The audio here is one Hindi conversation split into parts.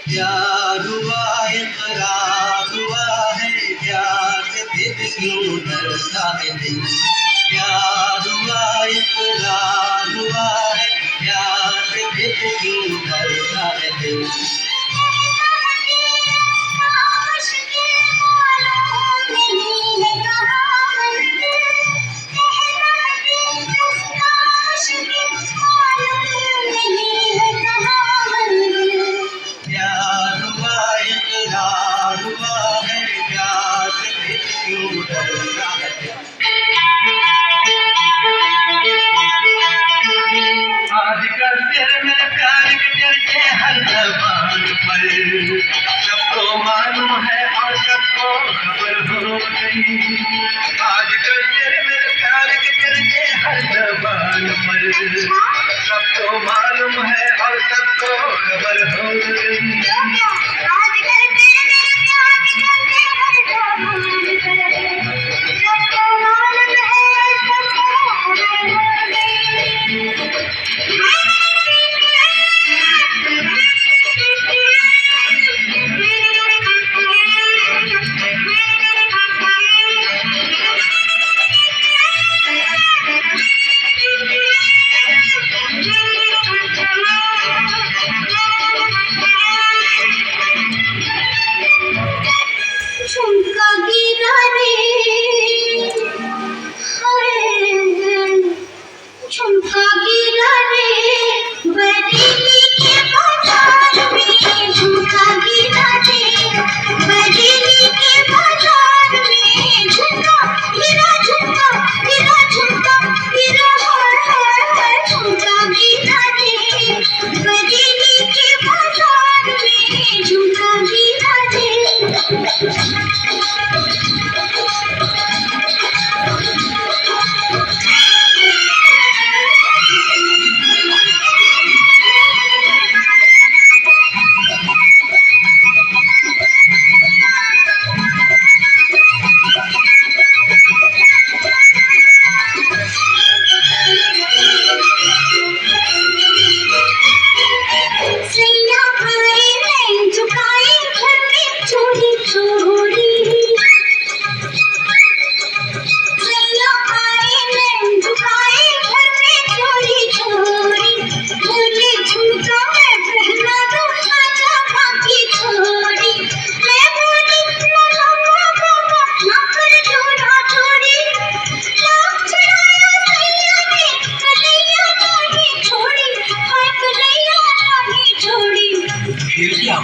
प्यार हुआ इकरार हुआ है, प्यार से फिर क्यों डरता है दिल। प्यार हुआ इकरार हुआ है, प्यार से फिर क्यों डरता है दिल। आजकल तेरे मेरे प्यार के चर्चे हर ज़बान पर, सबको मालूम है और सबको खबर हो गई। आजकल तेरे मेरे प्यार के चर्चे हर ज़बान पर, सबको मालूम है और सबको खबर हो गई।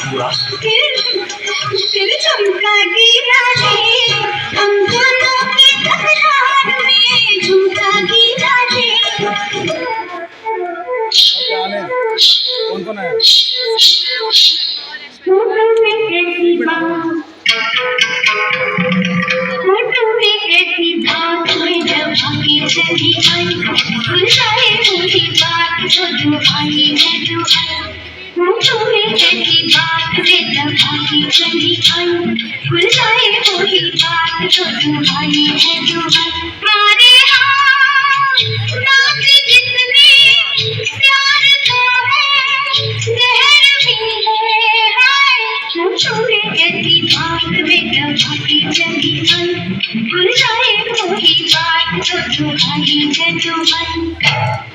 हुआ तेरे झुमका गिरा रे, हम दोनों की तकरार में झुमका गिरा रे। कौन है? फोटो में कैसी बात में जब आगे चली आई, बुलाए पूरी बात तो जो आई है जो आई। फोटो में कैसी बात में जब आगे चली आई, बुलाए पूरी बात तो जो आई है जो आई। मारे हाँ बात जितनी प्यार का है, जहर भी है हाय। फोटो में कैसी बात में जब आगे चली आई, बुलाए पूरी बात तो जो आई है दुहाई